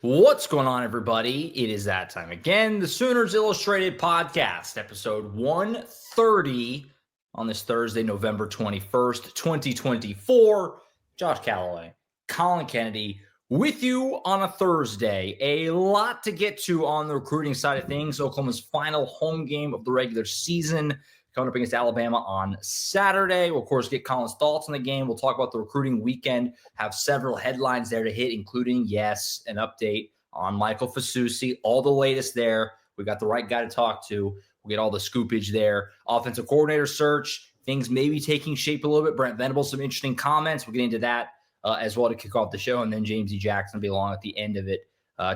What's going on, everybody? It is that time again. The Sooners Illustrated Podcast, episode 130 on this Thursday, November 21st, 2024. Josh Callaway, Collin Kennedy with you on a Thursday. A lot to get to on the recruiting side of things. Oklahoma's final home game of the regular season coming up against Alabama on Saturday. We'll, of course, get Collin's thoughts on the game. We'll talk about the recruiting weekend, have several headlines there to hit, including, yes, an update on Michael Fasusi, all the latest there. We got the right guy to talk to. We'll get all the scoopage there. Offensive coordinator search, things maybe taking shape a little bit. Brent Venables, some interesting comments. We'll get into that as well to kick off the show. And then James E. Jackson will be along at the end of it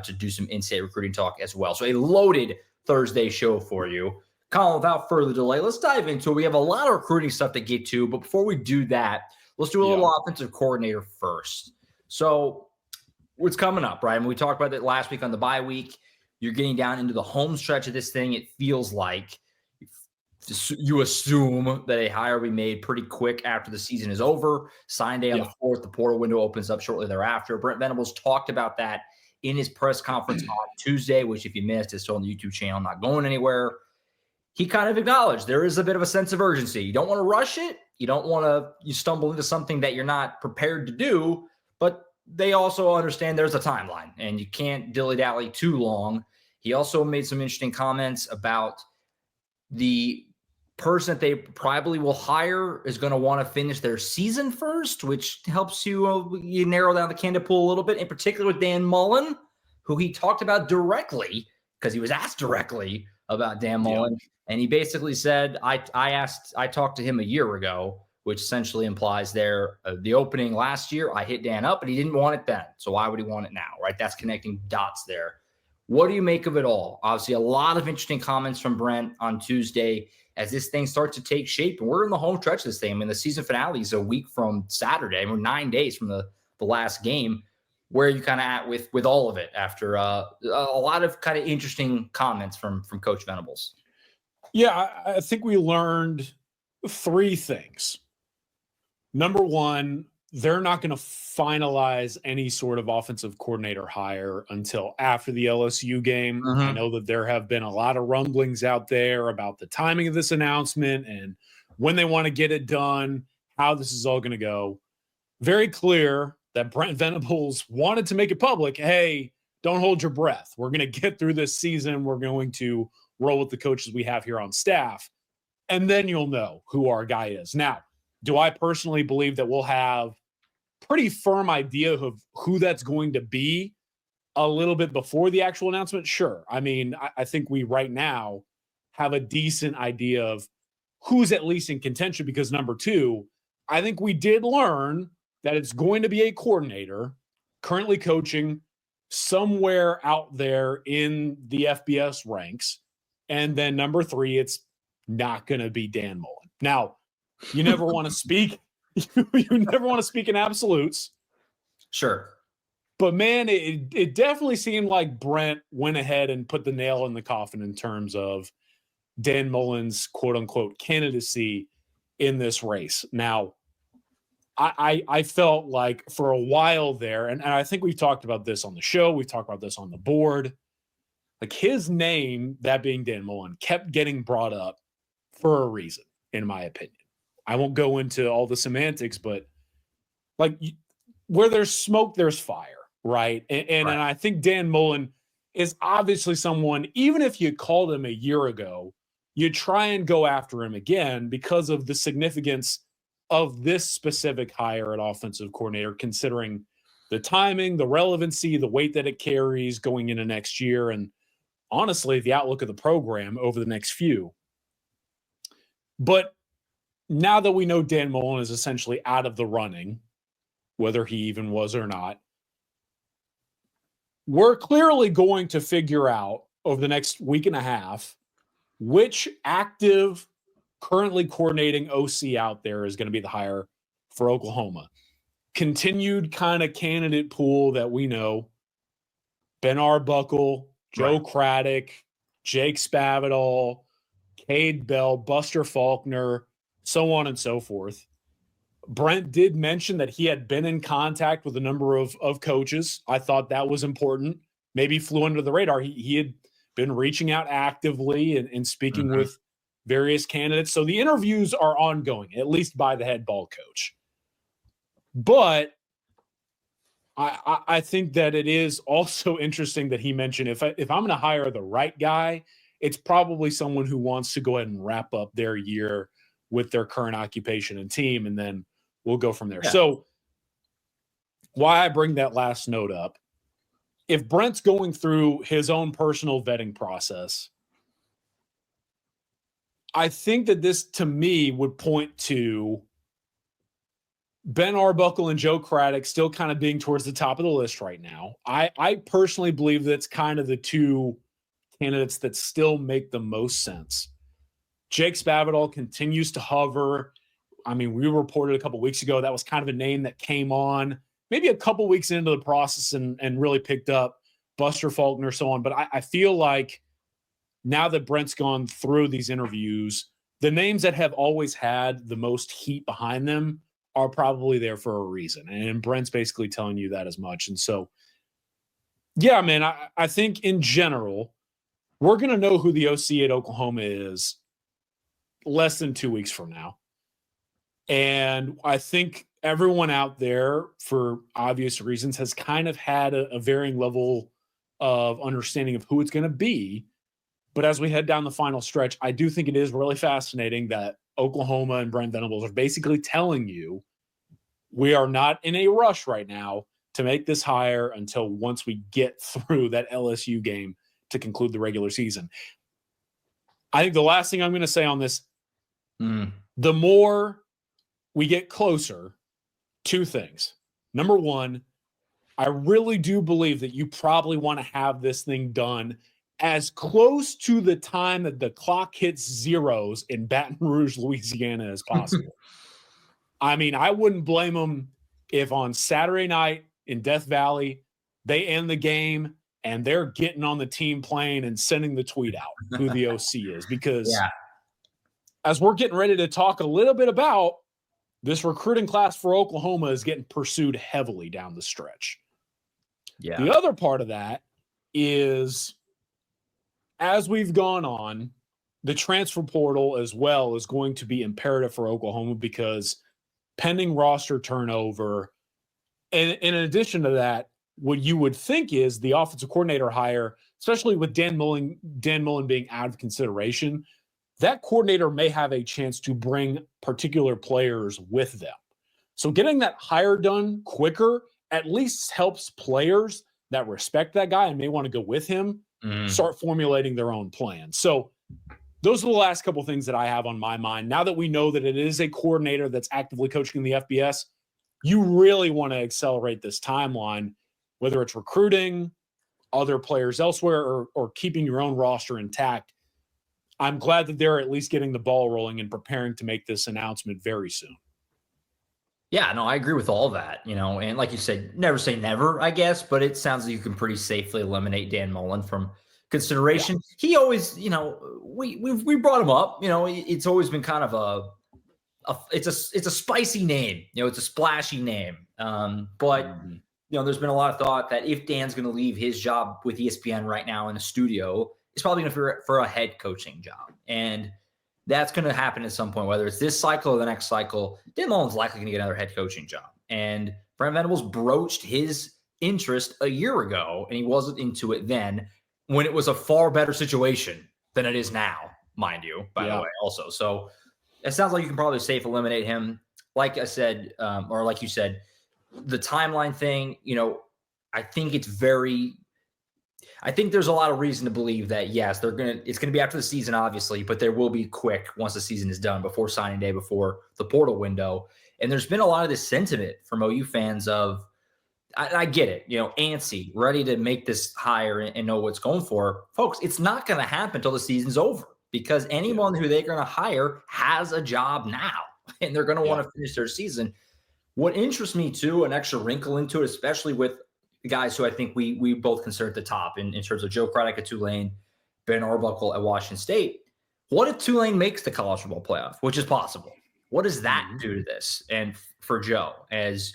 to do some in-state recruiting talk as well. So a loaded Thursday show for you. Collin, without further delay, let's dive into it. We have a lot of recruiting stuff to get to, but before we do that, let's do a little offensive coordinator first. So what's coming up, right? And we talked about it last week on the bye week. You're getting down into the home stretch of this thing. It feels like you assume that a hire will be made pretty quick after the season is over. Sign day on the 4th. The portal window opens up shortly thereafter. Brent Venables talked about that in his press conference on Tuesday, which if you missed, is still on the YouTube channel, not going anywhere. He kind of acknowledged there is a bit of a sense of urgency. You don't want to rush it. You don't want to stumble into something that you're not prepared to do, but they also understand there's a timeline and you can't dilly-dally too long. He also made some interesting comments about the person that they probably will hire is going to want to finish their season first, which helps you narrow down the candidate pool a little bit, in particular with Dan Mullen, who he talked about directly because he was asked directly about Dan Mullen. And he basically said, I talked to him a year ago, which essentially implies the opening last year, I hit Dan up, but he didn't want it then. So why would he want it now, right? That's connecting dots there. What do you make of it all? Obviously, a lot of interesting comments from Brent on Tuesday as this thing starts to take shape. And we're in the home stretch of this thing. I mean, the season finale is a week from Saturday. We're 9 days from the last game. Where are you kind of at with all of it after a lot of kind of interesting comments from Coach Venables? Yeah, I think we learned 3 things. Number one, they're not going to finalize any sort of offensive coordinator hire until after the LSU game. Mm-hmm. I know that there have been a lot of rumblings out there about the timing of this announcement and when they want to get it done, how this is all going to go. Very clear that Brent Venables wanted to make it public. Hey, don't hold your breath. We're going to get through this season. We're going to roll with the coaches we have here on staff, and then you'll know who our guy is. Now, do I personally believe that we'll have pretty firm idea of who that's going to be a little bit before the actual announcement? Sure. I mean, I think we right now have a decent idea of who's at least in contention because, number two, I think we did learn that it's going to be a coordinator currently coaching somewhere out there in the FBS ranks. And then number 3, it's not going to be Dan Mullen. Now, you never want to speak. You never want to speak in absolutes. Sure. But, man, it definitely seemed like Brent went ahead and put the nail in the coffin in terms of Dan Mullen's quote-unquote candidacy in this race. Now, I felt like for a while there, and I think we've talked about this on the show, we've talked about this on the board, like his name, that being Dan Mullen, kept getting brought up for a reason, in my opinion. I won't go into all the semantics, but like where there's smoke, there's fire, right? And I think Dan Mullen is obviously someone, even if you called him a year ago, you try and go after him again because of the significance of this specific hire at offensive coordinator, considering the timing, the relevancy, the weight that it carries going into next year, and honestly, the outlook of the program over the next few. But now that we know Dan Mullen is essentially out of the running, whether he even was or not, we're clearly going to figure out over the next week and a half which active, currently coordinating OC out there is going to be the hire for Oklahoma. Continued kind of candidate pool that we know: Ben Arbuckle, Joe Craddock, Jake Spavital, Cade Bell, Buster Faulkner, so on and so forth. Brent did mention that he had been in contact with a number of coaches. I thought that was important. maybe flew under the radar. He had been reaching out actively and speaking with various candidates. So the interviews are ongoing, at least by the head ball coach. But I think that it is also interesting that he mentioned if I'm going to hire the right guy, it's probably someone who wants to go ahead and wrap up their year with their current occupation and team, and then we'll go from there. Yeah. So why I bring that last note up, if Brent's going through his own personal vetting process, I think that this, to me, would point to Ben Arbuckle and Joe Craddock still kind of being towards the top of the list right now. I personally believe that's kind of the two candidates that still make the most sense. Jake Spavital continues to hover. I mean, we reported a couple weeks ago that was kind of a name that came on maybe a couple weeks into the process and really picked up. Buster Faulkner, so on. But I feel like now that Brent's gone through these interviews, the names that have always had the most heat behind them are probably there for a reason. And Brent's basically telling you that as much. And so, yeah, man, I think in general, we're going to know who the OC at Oklahoma is less than 2 weeks from now. And I think everyone out there, for obvious reasons, has kind of had a varying level of understanding of who it's going to be. But as we head down the final stretch, I do think it is really fascinating that Oklahoma and Brent Venables are basically telling you we are not in a rush right now to make this hire until once we get through that LSU game to conclude the regular season. I think the last thing I'm going to say on this, the more we get closer, two things. Number one, I really do believe that you probably want to have this thing done as close to the time that the clock hits zeros in Baton Rouge, Louisiana as possible. I mean, I wouldn't blame them if on Saturday night in Death Valley, they end the game and they're getting on the team plane and sending the tweet out who the OC is. Because as we're getting ready to talk a little bit about, this recruiting class for Oklahoma is getting pursued heavily down the stretch. Yeah. The other part of that is, as we've gone on, the transfer portal as well is going to be imperative for Oklahoma because pending roster turnover, and in addition to that, what you would think is the offensive coordinator hire, especially with Dan Mullen being out of consideration, that coordinator may have a chance to bring particular players with them. So getting that hire done quicker at least helps players that respect that guy and may want to go with him start formulating their own plan. So those are the last couple things that I have on my mind. Now that we know that it is a coordinator that's actively coaching the FBS, you really want to accelerate this timeline, whether it's recruiting other players elsewhere or keeping your own roster intact. I'm glad that they're at least getting the ball rolling and preparing to make this announcement very soon. Yeah, no, I agree with all that, and like you said, never say never, I guess, but it sounds like you can pretty safely eliminate Dan Mullen from consideration. Yeah. He always, we brought him up, it's always been kind of it's a spicy name, it's a splashy name. But there's been a lot of thought that if Dan's going to leave his job with ESPN right now in the studio, it's probably going to be for a head coaching job. And that's going to happen at some point, whether it's this cycle or the next cycle. Dan Mullen's likely going to get another head coaching job. And Brent Venables broached his interest a year ago, and he wasn't into it then when it was a far better situation than it is now, mind you, by the way, also. So it sounds like you can probably safe eliminate him. Like I said, or like you said, the timeline thing, I think there's a lot of reason to believe that, yes, it's going to be after the season, obviously, but there will be quick once the season is done, before signing day, before the portal window. And there's been a lot of this sentiment from OU fans of, I get it, antsy, ready to make this hire and know what's going for. Folks, it's not going to happen until the season's over, because anyone who they're going to hire has a job now, and they're going to want to finish their season. What interests me, too, an extra wrinkle into it, especially with the guys who I think we both consider at the top in terms of Joe Craddock at Tulane, Ben Arbuckle at Washington State. What if Tulane makes the college football playoff, which is possible? What does that do to this? And for Joe, as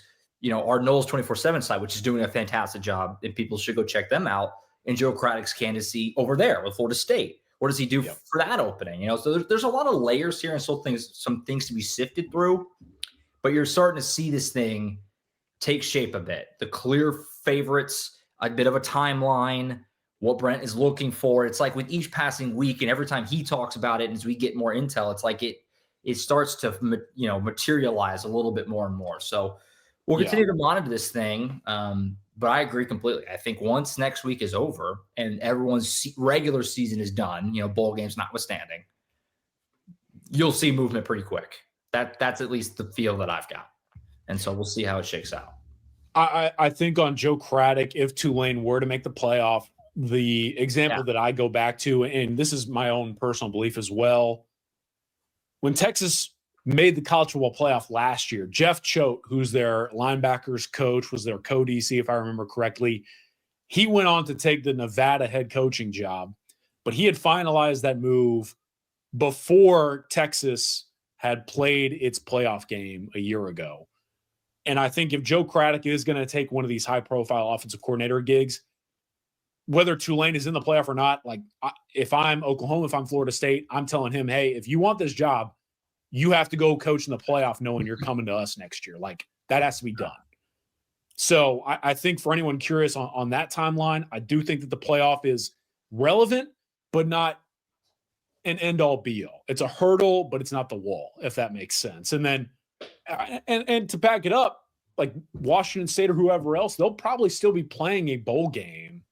our Knowles 24/7 site, which is doing a fantastic job, and people should go check them out. in Joe Craddock's candidacy over there with Florida State? What does he do for that opening? So there's a lot of layers here and still some things to be sifted through. But you're starting to see this thing take shape a bit. The clear favorites, a bit of a timeline, what Brent is looking for. It's like with each passing week and every time he talks about it and as we get more intel, it's like it starts to materialize a little bit more and more. So we'll continue to monitor this thing. But I agree completely. I think once next week is over and everyone's regular season is done, bowl games notwithstanding, you'll see movement pretty quick. That's at least the feel that I've got. And so we'll see how it shakes out. I think on Joe Craddock, if Tulane were to make the playoff, the example that I go back to, and this is my own personal belief as well, when Texas made the college football playoff last year, Jeff Choate, who's their linebackers coach, was their co-DC, if I remember correctly. He went on to take the Nevada head coaching job, but he had finalized that move before Texas had played its playoff game a year ago. And I think if Joe Craddock is going to take one of these high-profile offensive coordinator gigs, whether Tulane is in the playoff or not, like if I'm Oklahoma, if I'm Florida State, I'm telling him, hey, if you want this job, you have to go coach in the playoff knowing you're coming to us next year. Like, that has to be done. So I think for anyone curious on that timeline, I do think that the playoff is relevant, but not an end-all be-all. It's a hurdle, but it's not the wall, if that makes sense. And then and to back it up, like Washington State or whoever else, they'll probably still be playing a bowl game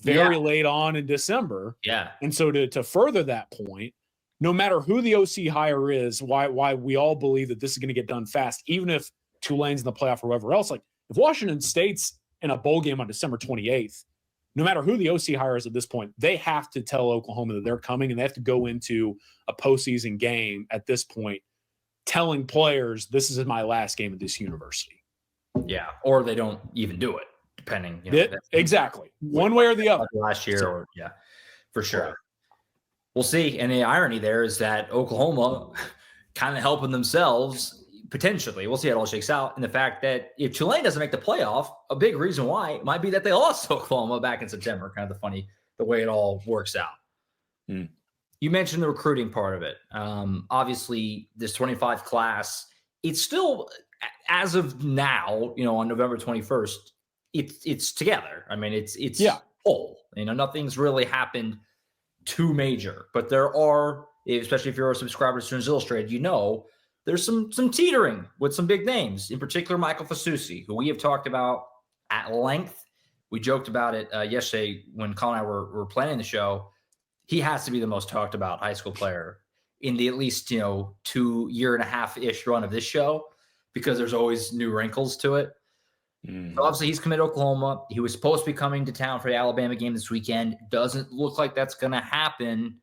very late on in December. Yeah. And so to further that point, no matter who the OC hire is, why we all believe that this is going to get done fast, even if Tulane's in the playoff or whoever else, like if Washington State's in a bowl game on December 28th, no matter who the OC hire is at this point, they have to tell Oklahoma that they're coming and they have to go into a postseason game at this point telling players this is my last game at this university. Yeah. Or they don't even do it, depending. Exactly. One way or the other. Last year, for sure. Right. We'll see. And the irony there is that Oklahoma kind of helping themselves potentially. We'll see how it all shakes out. And the fact that if Tulane doesn't make the playoff, a big reason why might be that they lost Oklahoma back in September. Kind of the way it all works out. You mentioned the recruiting part of it. Obviously, this 25 class, it's still, as of now, on November 21st, it's together. I mean, it's whole. Nothing's really happened too major, but there are, especially if you're a subscriber to Students Illustrated, there's some teetering with some big names, in particular Michael Fasusi, who we have talked about at length. We joked about it yesterday when Collin and I were planning the show. He has to be the most talked about high school player in the at least 2 year and a half-ish run of this show, because there's always new wrinkles to it. So obviously he's committed to Oklahoma. He was supposed to be coming to town for the Alabama game this weekend. Doesn't look like that's going to happen.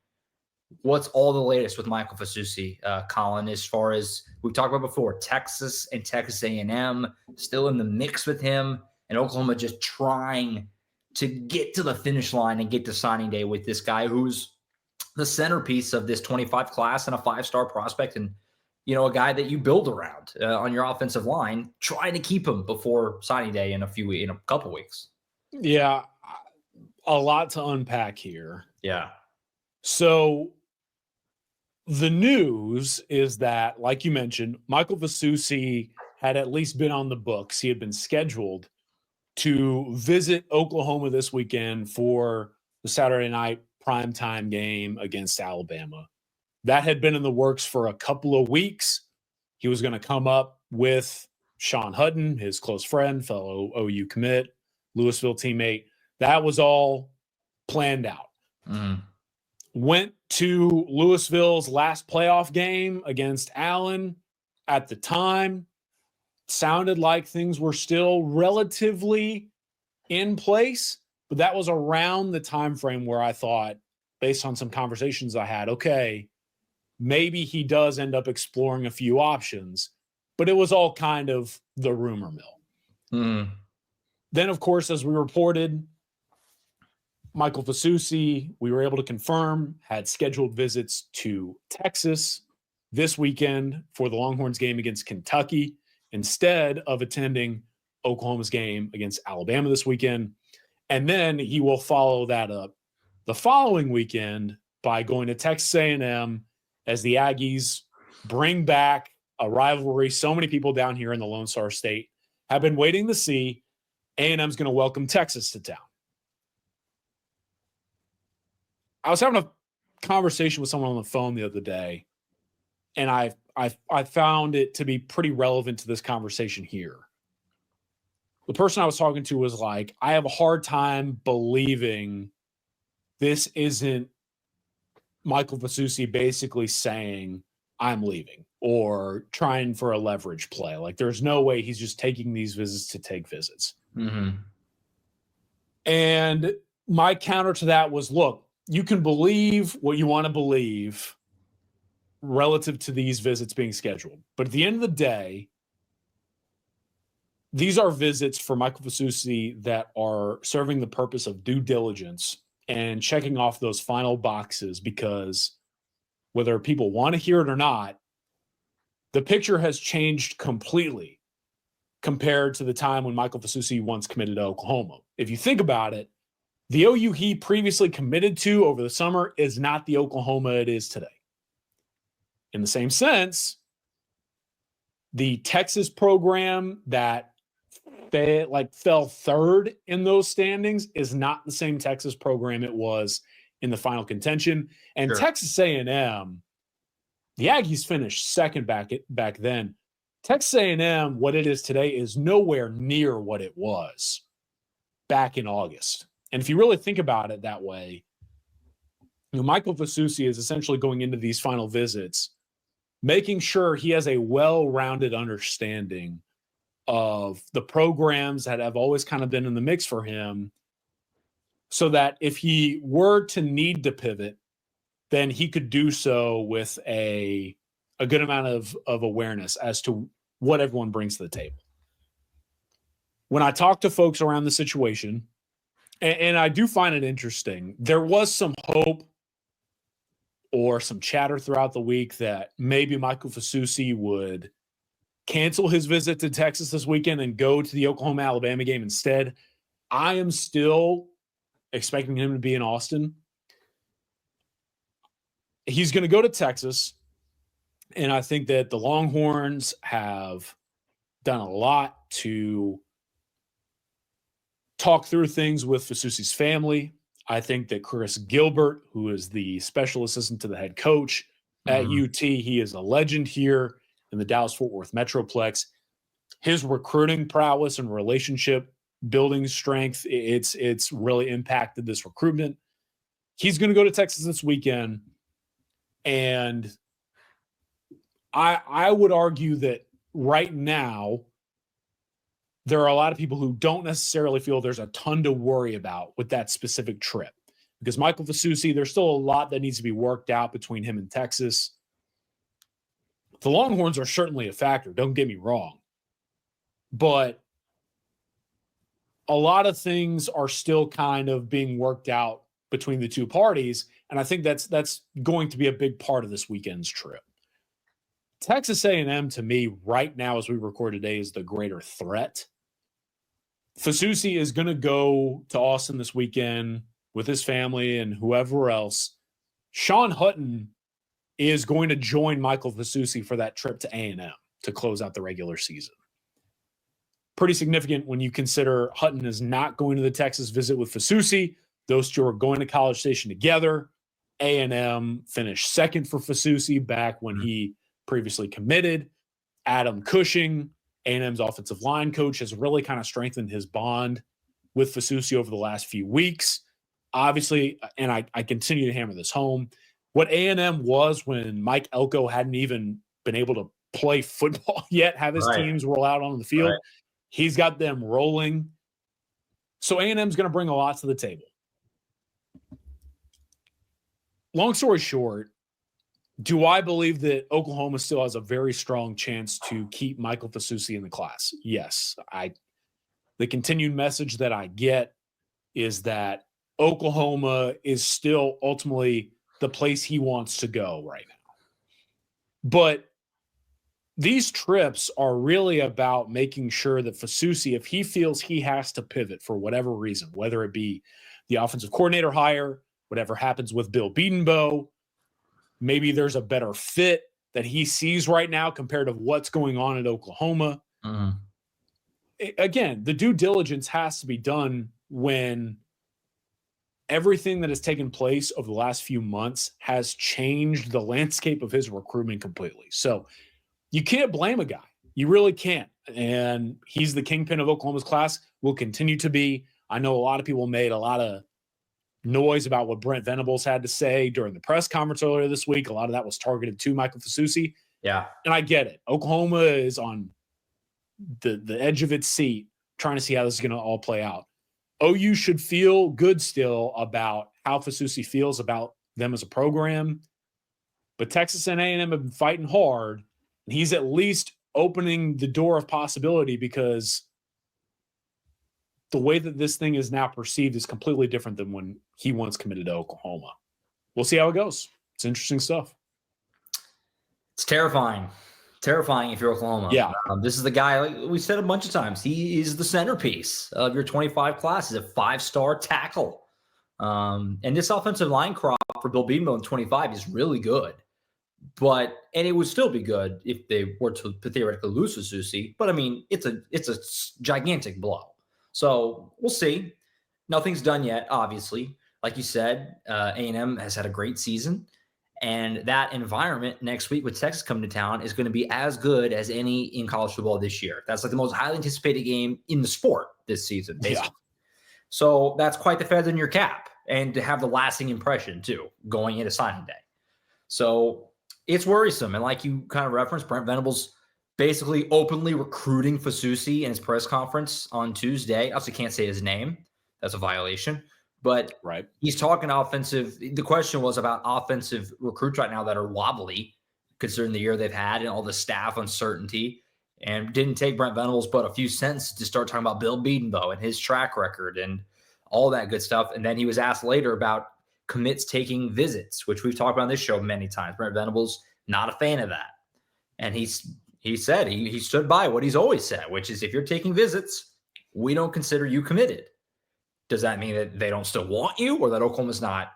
What's all the latest with Michael Fasusi, Collin, as far as we've talked about before, Texas and Texas A&M still in the mix with him, and Oklahoma just trying to get to the finish line and get to signing day with this guy who's the centerpiece of this 25 class and a 5-star prospect, and a guy that you build around on your offensive line, trying to keep him before signing day in a couple weeks. Yeah, a lot to unpack here. Yeah. So the news is that, like you mentioned, Michael Fasusi had at least been on the books. He had been scheduled to visit Oklahoma this weekend for the Saturday night primetime game against Alabama. That had been in the works for a couple of weeks. He was going to come up with Sean Hutton, his close friend, fellow OU commit, Louisville teammate. That was all planned out. Went to Louisville's last playoff game against Allen. At the time, sounded like things were still relatively in place, but that was around the time frame where I thought, based on some conversations I had, okay, maybe he does end up exploring a few options, but it was all kind of the rumor mill. Then, of course, as we reported, Michael Fasusi, we were able to confirm, had scheduled visits to Texas this weekend for the Longhorns game against Kentucky, instead of attending Oklahoma's game against Alabama this weekend. And then he will follow that up the following weekend by going to Texas A&M as the Aggies bring back a rivalry so many people down here in the Lone Star State have been waiting to see. A&M's going to welcome Texas to town. I was having a conversation with someone on the phone the other day, and I found it to be pretty relevant to this conversation here. The person I was talking to was like, I have a hard time believing this isn't Michael Fasusi basically saying, I'm leaving, or trying for a leverage play. Like, there's no way he's just taking these visits to take visits. Mm-hmm. And my counter to that was, look, you can believe what you want to believe relative to these visits being scheduled. But at the end of the day, these are visits for Michael Fasusi that are serving the purpose of due diligence and checking off those final boxes, because whether people want to hear it or not, the picture has changed completely compared to the time when Michael Fasusi once committed to Oklahoma. If you think about it, the OU he previously committed to over the summer is not the Oklahoma it is today. In the same sense, the Texas program that fell third in those standings is not the same Texas program it was in the final contention. And Sure. Texas A&M, the Aggies finished second back then. Texas A&M, what it is today, is nowhere near what it was back in August. And if you really think about it that way, Michael Fasusi is essentially going into these final visits, making sure he has a well-rounded understanding of the programs that have always kind of been in the mix for him, so that if he were to need to pivot, then he could do so with a good amount of awareness as to what everyone brings to the table. When I talk to folks around the situation, and I do find it interesting, there was some hope or some chatter throughout the week that maybe Michael Fasusi would cancel his visit to Texas this weekend and go to the Oklahoma-Alabama game instead. I am still expecting him to be in Austin. He's going to go to Texas, and I think that the Longhorns have done a lot to talk through things with Fasusi's family. I think that Chris Gilbert, who is the special assistant to the head coach at UT, he is a legend here in the Dallas-Fort Worth Metroplex. His recruiting prowess and relationship building strength, it's really impacted this recruitment. He's going to go to Texas this weekend, and I would argue that right now there are a lot of people who don't necessarily feel there's a ton to worry about with that specific trip, because Michael Fasusi, there's still a lot that needs to be worked out between him and Texas. The Longhorns are certainly a factor, don't get me wrong, but a lot of things are still kind of being worked out between the two parties, and I think that's going to be a big part of this weekend's trip. Texas A&M, to me, right now as we record today, is the greater threat. Fasusi is going to go to Austin this weekend with his family and whoever else. Sean Hutton is going to join Michael Fasusi for that trip to A&M to close out the regular season. Pretty significant when you consider Hutton is not going to the Texas visit with Fasusi. Those two are going to College Station together. A&M finished second for Fasusi back when he previously committed. Adam Cushing, A&M's offensive line coach, has really kind of strengthened his bond with Fasusi over the last few weeks. Obviously, and I continue to hammer this home, what A&M was when Mike Elko hadn't even been able to play football yet, have his teams roll out on the field. Right. He's got them rolling. So A&M's going to bring a lot to the table. Long story short, do I believe that Oklahoma still has a very strong chance to keep Michael Fasusi in the class? Yes. The continued message that I get is that Oklahoma is still ultimately the place he wants to go right now. But these trips are really about making sure that Fasusi, if he feels he has to pivot for whatever reason, whether it be the offensive coordinator hire, whatever happens with Bill Bedenbaugh, maybe there's a better fit that he sees right now compared to what's going on at Oklahoma. Again, the due diligence has to be done when everything that has taken place over the last few months has changed the landscape of his recruitment completely. So you can't blame a guy. You really can't. And he's the kingpin of Oklahoma's class, will continue to be. I know a lot of people made a lot of noise about what Brent Venables had to say during the press conference earlier this week. A lot of that was targeted to Michael Fasusi. Yeah. And I get it. Oklahoma is on the edge of its seat trying to see how this is going to all play out. OU should feel good still about how Fasusi feels about them as a program. But Texas and A&M have been fighting hard, and he's at least opening the door of possibility because the way that this thing is now perceived is completely different than when he once committed to Oklahoma. We'll see how it goes. It's interesting stuff. It's terrifying. Terrifying if you're Oklahoma. Yeah. This is the guy, like we said a bunch of times, he is the centerpiece of your 25 class. He's a 5-star tackle. And this offensive line crop for Bill Bedenbaugh in 25 is really good. And it would still be good if they were to theoretically lose Fasusi. But I mean, it's a gigantic blow. So we'll see. Nothing's done yet, obviously. Like you said, A&M has had a great season. And that environment next week with Texas coming to town is going to be as good as any in college football this year. That's like the most highly anticipated game in the sport this season, basically. Yeah. So that's quite the feather in your cap. And to have the lasting impression, too, going into signing day. So it's worrisome. And like you kind of referenced, Brent Venables basically openly recruiting Fasusi in his press conference on Tuesday. Obviously can't say his name. That's a violation. But right. He's talking offensive. The question was about offensive recruits right now that are wobbly, considering the year they've had and all the staff uncertainty. And didn't take Brent Venables but a few sentences to start talking about Bill Bedenbaugh and his track record and all that good stuff. And then he was asked later about commits taking visits, which we've talked about on this show many times. Brent Venables, not a fan of that. And he said he stood by what he's always said, which is if you're taking visits, we don't consider you committed. Does that mean that they don't still want you or that Oklahoma's not,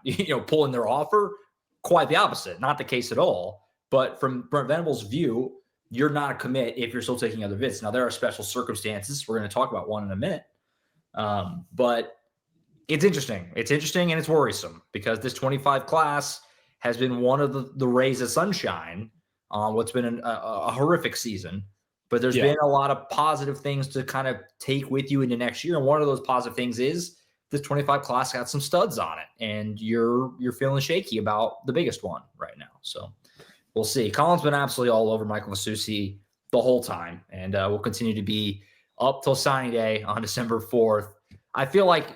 pulling their offer? Quite the opposite. Not the case at all. But from Brent Venables' view, you're not a commit if you're still taking other visits. Now, there are special circumstances. We're going to talk about one in a minute. But it's interesting. It's interesting and it's worrisome because this 25 class has been one of the rays of sunshine on what's been a horrific season. But there's been a lot of positive things to kind of take with you into next year. And one of those positive things is this 25 class got some studs on it. And you're feeling shaky about the biggest one right now. So we'll see. Collin's been absolutely all over Michael Fasusi the whole time. And will continue to be up till signing day on December 4th. I feel like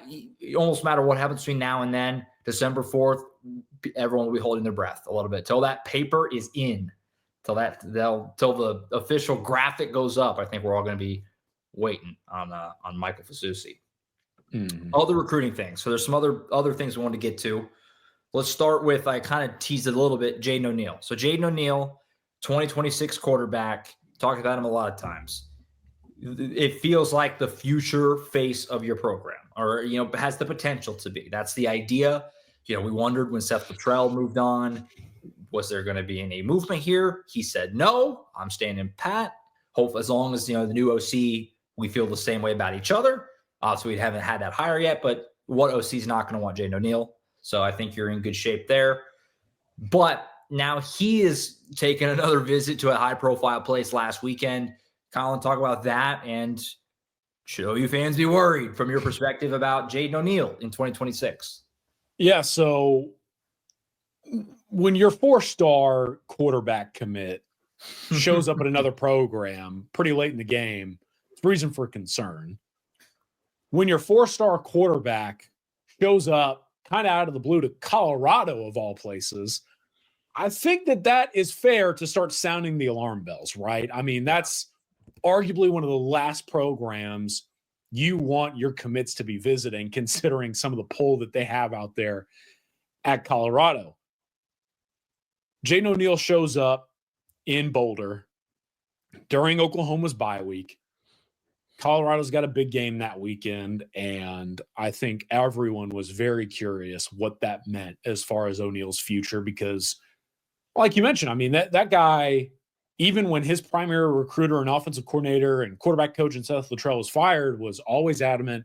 almost no matter what happens between now and then, December 4th, everyone will be holding their breath a little bit till that paper is in. Till the official graphic goes up, I think we're all going to be waiting on Michael Fasusi. Other recruiting things. So there's some other things we want to get to. Let's start with, I kind of teased it a little bit, Jaden O'Neal. So Jaden O'Neal, 2026 quarterback, talked about him a lot of times. It feels like the future face of your program or, has the potential to be. That's the idea. We wondered when Seth Luttrell moved on, was there going to be any movement here? He said, no, I'm standing pat. Hope as long as, the new OC, we feel the same way about each other. Obviously, we haven't had that hire yet, but what OC is not going to want Jaden O'Neal? So I think you're in good shape there. But now he is taking another visit to a high-profile place last weekend. Collin, talk about that. And should OU fans be worried from your perspective about Jaden O'Neal in 2026? Yeah, so when your 4-star quarterback commit shows up at another program pretty late in the game, it's reason for concern. When your 4-star quarterback shows up kind of out of the blue to Colorado, of all places, I think that is fair to start sounding the alarm bells, right? I mean, that's arguably one of the last programs you want your commits to be visiting, considering some of the pull that they have out there at Colorado. Jaden O'Neal shows up in Boulder during Oklahoma's bye week. Colorado's got a big game that weekend, and I think everyone was very curious what that meant as far as O'Neal's future because, like you mentioned, I mean, that guy, even when his primary recruiter and offensive coordinator and quarterback coach and Seth Luttrell was fired, was always adamant,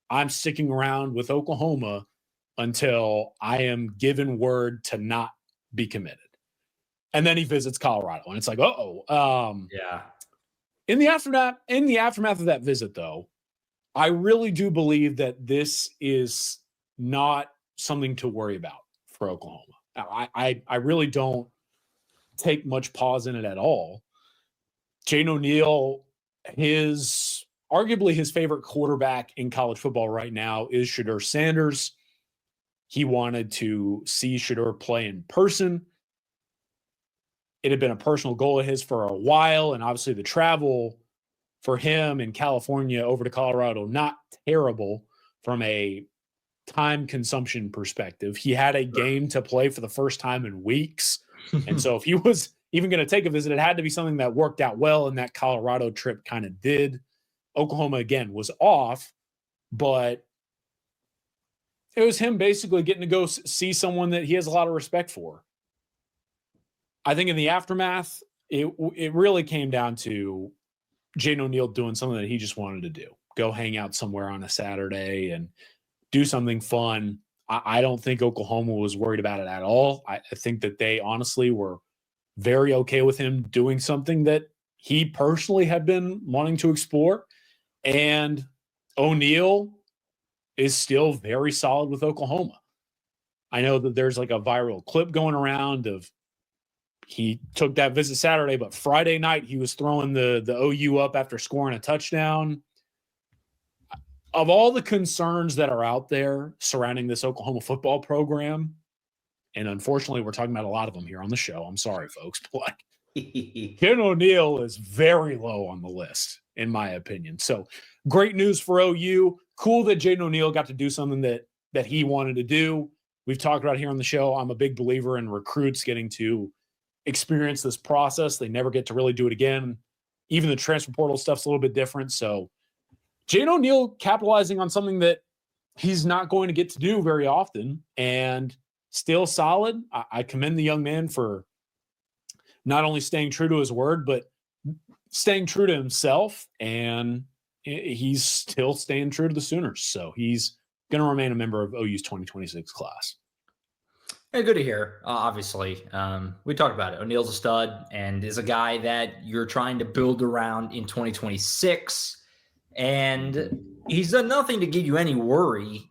I'm sticking around with Oklahoma until I am given word to not be committed. And then he visits Colorado, and it's like, yeah. In the aftermath of that visit, though, I really do believe that this is not something to worry about for Oklahoma. I really don't take much pause in it at all. Jaden O'Neal, arguably his favorite quarterback in college football right now is Shedeur Sanders. He wanted to see Shedeur play in person. It had been a personal goal of his for a while, and obviously the travel for him in California over to Colorado, not terrible from a time consumption perspective. He had a game to play for the first time in weeks. And so if he was even going to take a visit, it had to be something that worked out well, and that Colorado trip kind of did. Oklahoma, again, was off, but it was him basically getting to go see someone that he has a lot of respect for. I think in the aftermath, it really came down to Jaden O'Neal doing something that he just wanted to do. Go hang out somewhere on a Saturday and do something fun. I don't think Oklahoma was worried about it at all. I think that they honestly were very okay with him doing something that he personally had been wanting to explore. And O'Neal is still very solid with Oklahoma. I know that there's like a viral clip going around of he took that visit Saturday, but Friday night he was throwing the OU up after scoring a touchdown. Of all the concerns that are out there surrounding this Oklahoma football program, and unfortunately we're talking about a lot of them here on the show. I'm sorry, folks, but like Jaden O'Neal is very low on the list, in my opinion. So great news for OU. Cool that Jaden O'Neal got to do something that he wanted to do. We've talked about here on the show. I'm a big believer in recruits getting to experience this process. They never get to really do it again. Even the transfer portal stuff's a little bit different. So Jaden O'Neal capitalizing on something that he's not going to get to do very often and still solid. I commend the young man for not only staying true to his word, but staying true to himself. And he's still staying true to the Sooners. So he's going to remain a member of OU's 2026 class. Yeah, good to hear. Obviously, we talked about it. O'Neal's a stud and is a guy that you're trying to build around in 2026. And he's done nothing to give you any worry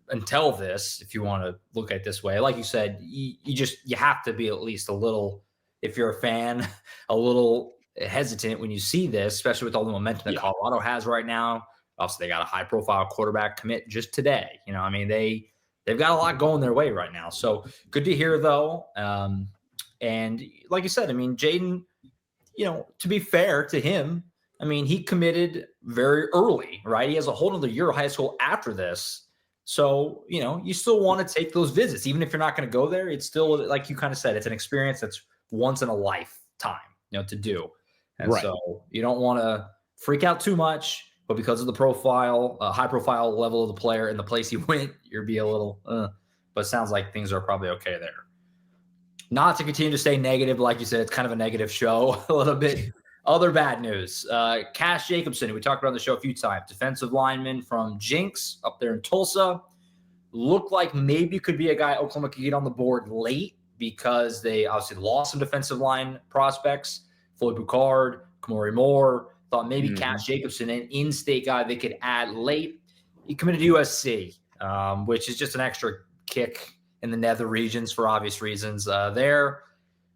until this, if you want to look at it this way. Like you said, you have to be at least a little, if you're a fan, a little hesitant when you see this, especially with all the momentum that Colorado has right now. Obviously, they got a high-profile quarterback commit just today. You know, I mean, they've got a lot going their way right now. So good to hear, though. And like you said, I mean, Jaden, you know, to be fair to him, I mean, he committed very early, right? He has a whole other year of high school after this. So, you know, you still want to take those visits. Even if you're not going to go there, it's still, like you kind of said, it's an experience that's once in a lifetime, you know, to do. And so you don't want to freak out too much. But because of the profile, high profile level of the player and the place he went, you'll be a little, but it sounds like things are probably okay there. Not to continue to stay negative, like you said, it's kind of a negative show a little bit. Other bad news. Cash Jacobsen, who we talked about on the show a few times, defensive lineman from Jinx up there in Tulsa, looked like maybe could be a guy Oklahoma could get on the board late because they obviously lost some defensive line prospects. Floyd Boucard, Kamori Moore. Thought maybe Cash Jacobsen, an in-state guy they could add late. He committed to USC, which is just an extra kick in the nether regions for obvious reasons there.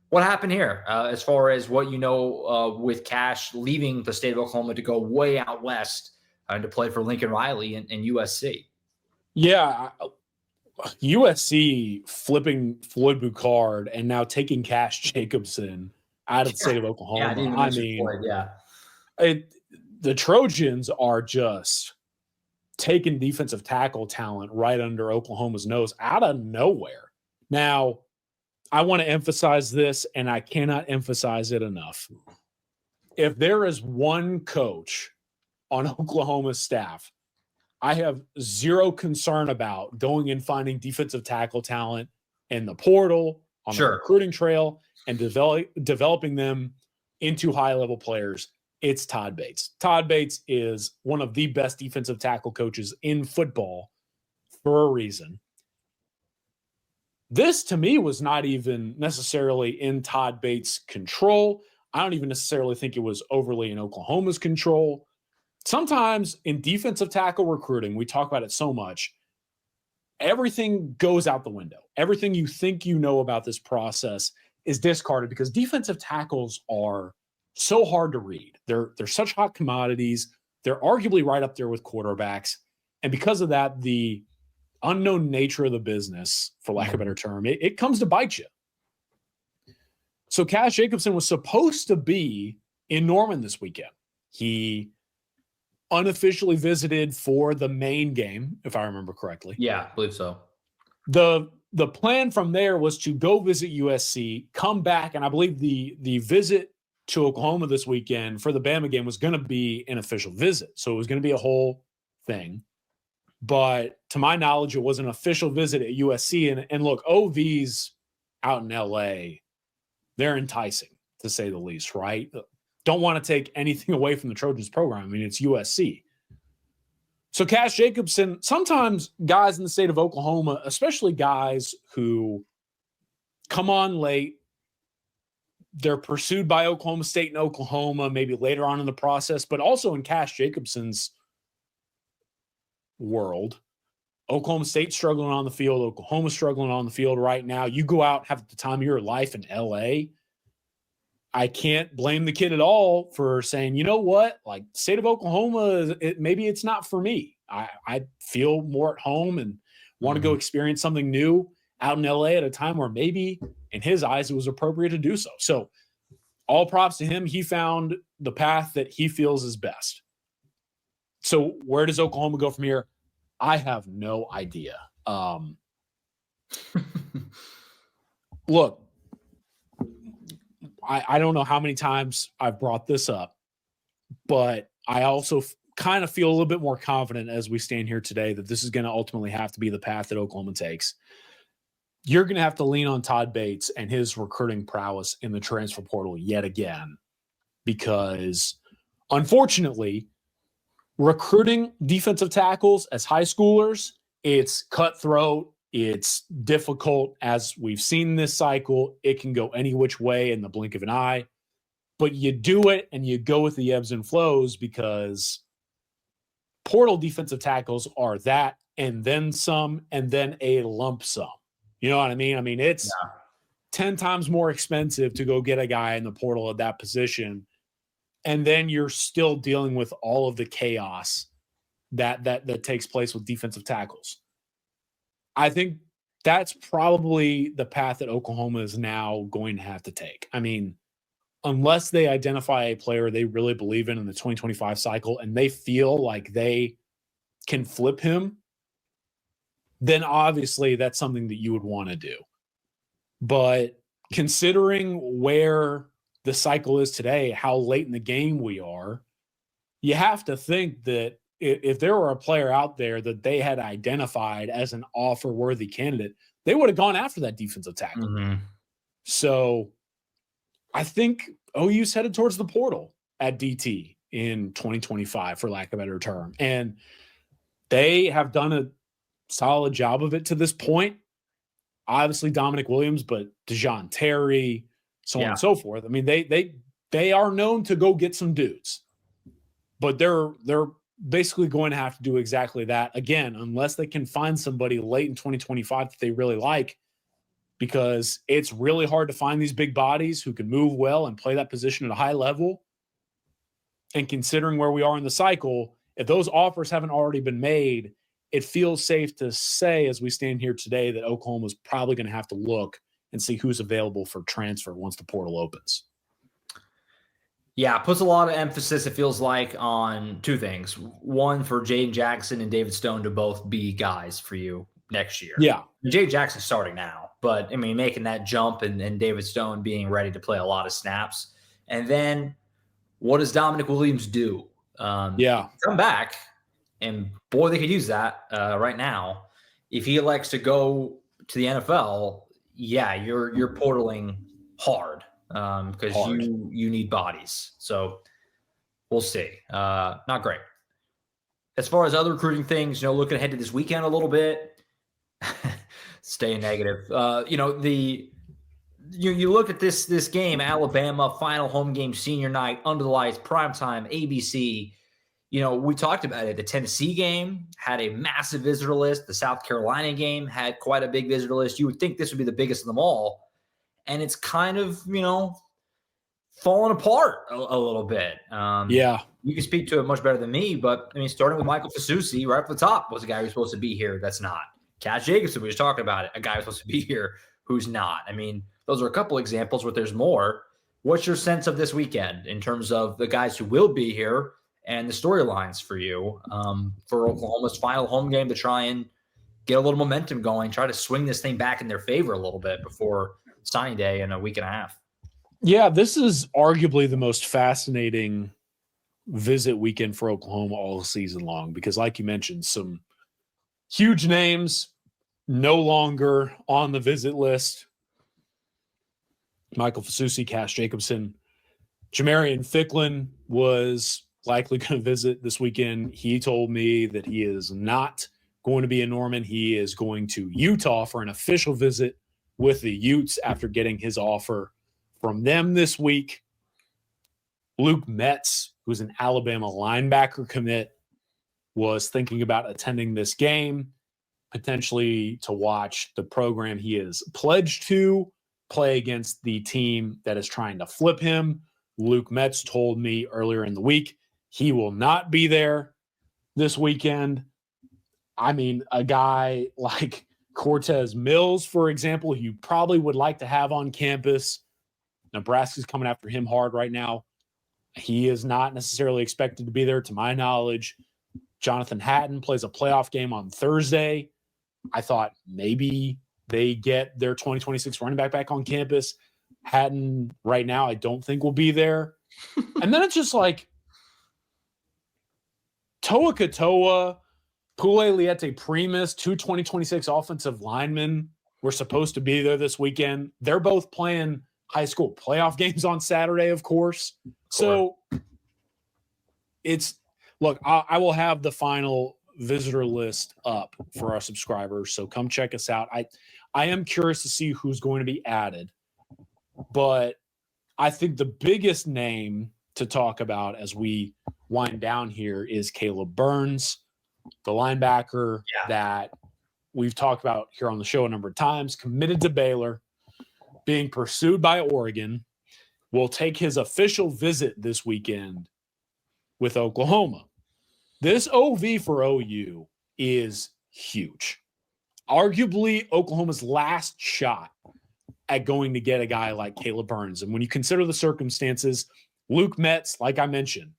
What happened here as far as what you know with Cash leaving the state of Oklahoma to go way out west and to play for Lincoln Riley and USC? Yeah, USC flipping Floyd Boucard and now taking Cash Jacobsen out of the state of Oklahoma. Yeah, I mean, Floyd, yeah. The Trojans are just taking defensive tackle talent right under Oklahoma's nose out of nowhere. Now, I want to emphasize this, and I cannot emphasize it enough. if there is one coach on Oklahoma's staff I have zero concern about going and finding defensive tackle talent in the portal, on the recruiting trail, and developing them into high-level players, it's Todd Bates. Todd Bates is one of the best defensive tackle coaches in football for a reason. This, to me, was not even necessarily in Todd Bates' control. I don't even necessarily think it was overly in Oklahoma's control. Sometimes in defensive tackle recruiting, we talk about it so much, everything goes out the window. Everything you think you know about this process is discarded because defensive tackles are so hard to read. They're such hot commodities. They're arguably right up there with quarterbacks. And because of that, the unknown nature of the business, for lack of a better term, it comes to bite you. So Cash Jacobsen was supposed to be in Norman this weekend. He unofficially visited for the main game, if I remember correctly. Yeah, I believe so. The plan from there was to go visit USC, come back, and I believe the visit to Oklahoma this weekend for the Bama game was going to be an official visit. So it was going to be a whole thing. But to my knowledge, it was an official visit at USC. And look, OVs out in LA, they're enticing, to say the least, right? Don't want to take anything away from the Trojans program. I mean, it's USC. So Cash Jacobsen, sometimes guys in the state of Oklahoma, especially guys who come on late, they're pursued by Oklahoma State and Oklahoma, maybe later on in the process, but also in Cash Jacobsen's world, Oklahoma State struggling on the field, Oklahoma struggling on the field right now. You go out, have the time of your life in LA. I can't blame the kid at all for saying, you know what, like state of Oklahoma, maybe it's not for me. I feel more at home and want to go experience something new out in LA at a time where maybe in his eyes it was appropriate to do so. So all props to him. He found the path that he feels is best. So where does Oklahoma go from here? I have no idea. Look, I don't know how many times I've brought this up, but I also kind of feel a little bit more confident as we stand here today that this is going to ultimately have to be the path that Oklahoma takes. You're going to have to lean on Todd Bates and his recruiting prowess in the transfer portal yet again, because unfortunately, recruiting defensive tackles as high schoolers, it's cutthroat. It's difficult. As we've seen this cycle, it can go any which way in the blink of an eye. But you do it and you go with the ebbs and flows because portal defensive tackles are that and then some and then a lump sum. You know what I mean? I mean, it's 10 times more expensive to go get a guy in the portal at that position. And then you're still dealing with all of the chaos that takes place with defensive tackles. I think that's probably the path that Oklahoma is now going to have to take. I mean, unless they identify a player they really believe in the 2025 cycle and they feel like they can flip him, then obviously that's something that you would want to do. But considering where the cycle is today, how late in the game we are, you have to think that if there were a player out there that they had identified as an offer-worthy candidate, they would have gone after that defensive tackle. So I think OU's headed towards the portal at DT in 2025, for lack of a better term. And they have done a solid job of it to this point. Obviously, Dominic Williams, but DeJohn Terry, so on and so forth. I mean, they are known to go get some dudes, but they're basically going to have to do exactly that again, unless they can find somebody late in 2025 that they really like, because it's really hard to find these big bodies who can move well and play that position at a high level. And considering where we are in the cycle, if those offers haven't already been made, it feels safe to say as we stand here today that Oklahoma is probably going to have to look and see who's available for transfer once the portal opens. Yeah, it puts a lot of emphasis, it feels like, on two things. One, for Jaden Jackson and David Stone to both be guys for you next year. Yeah. Jaden Jackson's starting now, but, I mean, making that jump and David Stone being ready to play a lot of snaps. And then what does Dominic Williams do? Come back, and boy, they could use that right now. If he elects to go to the NFL, yeah, you're portaling hard because you need bodies. So we'll see. Not great. As far as other recruiting things, looking ahead to this weekend a little bit, staying negative. You look at this game, Alabama final home game, senior night, under the lights, primetime, ABC. We talked about it. The Tennessee game had a massive visitor list. The South Carolina game had quite a big visitor list. You would think this would be the biggest of them all, and it's kind of falling apart a little bit. You can speak to it much better than me, but starting with Michael Fasusi right off the top was a guy who's supposed to be here. That's not. Cash Jacobsen, we were talking about it, a guy who's supposed to be here who's not. Those are a couple examples, but there's more. What's your sense of this weekend in terms of the guys who will be here and the storylines for you for Oklahoma's final home game to try and get a little momentum going, try to swing this thing back in their favor a little bit before signing day in a week and a half? Yeah, this is arguably the most fascinating visit weekend for Oklahoma all season long because, like you mentioned, some huge names no longer on the visit list. Michael Fasusi, Cash Jacobsen, Jamarian Ficklin was likely going to visit this weekend. He told me that he is not going to be in Norman. He is going to Utah for an official visit with the Utes after getting his offer from them this week. Luke Metz, who's an Alabama linebacker commit, was thinking about attending this game, potentially to watch the program he is pledged to play against the team that is trying to flip him. Luke Metz told me earlier in the week he will not be there this weekend. A guy like Cortez Mills, for example, who you probably would like to have on campus. Nebraska's coming after him hard right now. He is not necessarily expected to be there, to my knowledge. Jonathan Hatton plays a playoff game on Thursday. I thought maybe they get their 2026 running back on campus. Hatton right now, I don't think will be there. And then it's just like Toa Katoa, Pule Liete Primus, two 2026 offensive linemen were supposed to be there this weekend. They're both playing high school playoff games on Saturday, of course. So I will have the final visitor list up for our subscribers. So come check us out. I am curious to see who's going to be added, but I think the biggest name to talk about as we wind down here is Caleb Burns, the linebacker that we've talked about here on the show a number of times, committed to Baylor, being pursued by Oregon, will take his official visit this weekend with Oklahoma. This OV for OU is huge. Arguably Oklahoma's last shot at going to get a guy like Caleb Burns. And when you consider the circumstances, Luke Metz, like I mentioned,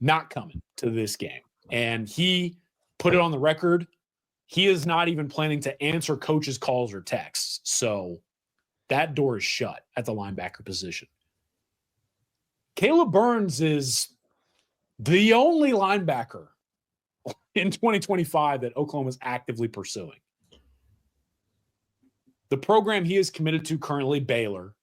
not coming to this game. And he put it on the record. He is not even planning to answer coaches' calls or texts. So that door is shut at the linebacker position. Caleb Burns is the only linebacker in 2025 that Oklahoma is actively pursuing. The program he is committed to currently, Baylor,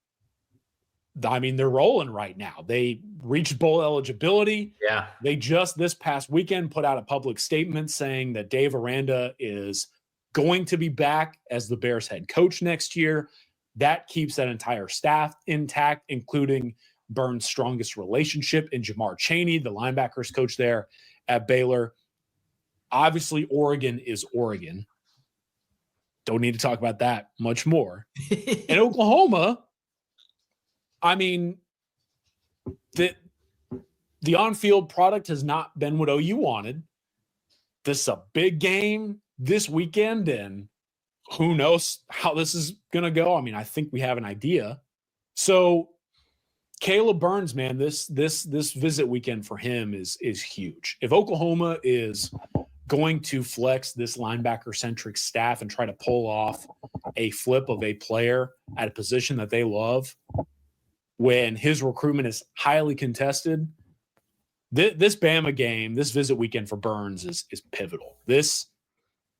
they're rolling right now. They reached bowl eligibility. Yeah. They just this past weekend put out a public statement saying that Dave Aranda is going to be back as the Bears head coach next year. That keeps that entire staff intact, including Burns' strongest relationship in Jamar Chaney, the linebackers coach there at Baylor. Obviously, Oregon is Oregon. Don't need to talk about that much more. And Oklahoma, the on-field product has not been what OU wanted. This is a big game this weekend, and who knows how this is going to go. I think we have an idea. So Caleb Burns, man, this visit weekend for him is huge. If Oklahoma is going to flex this linebacker-centric staff and try to pull off a flip of a player at a position that they love, when his recruitment is highly contested, This Bama game, this visit weekend for Burns is pivotal. This,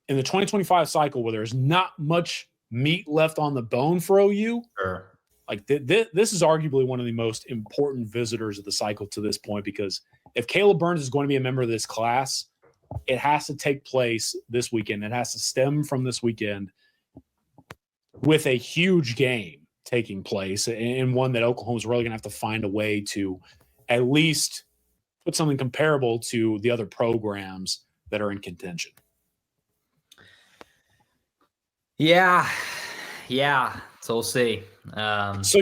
in the 2025 cycle where there's not much meat left on the bone for OU, Sure. like this is arguably one of the most important visitors of the cycle to this point, because if Caleb Burns is going to be a member of this class, it has to take place this weekend. It has to stem from this weekend with a huge game taking place, and one that Oklahoma's really going to have to find a way to at least put something comparable to the other programs that are in contention. Yeah. So we'll see. That's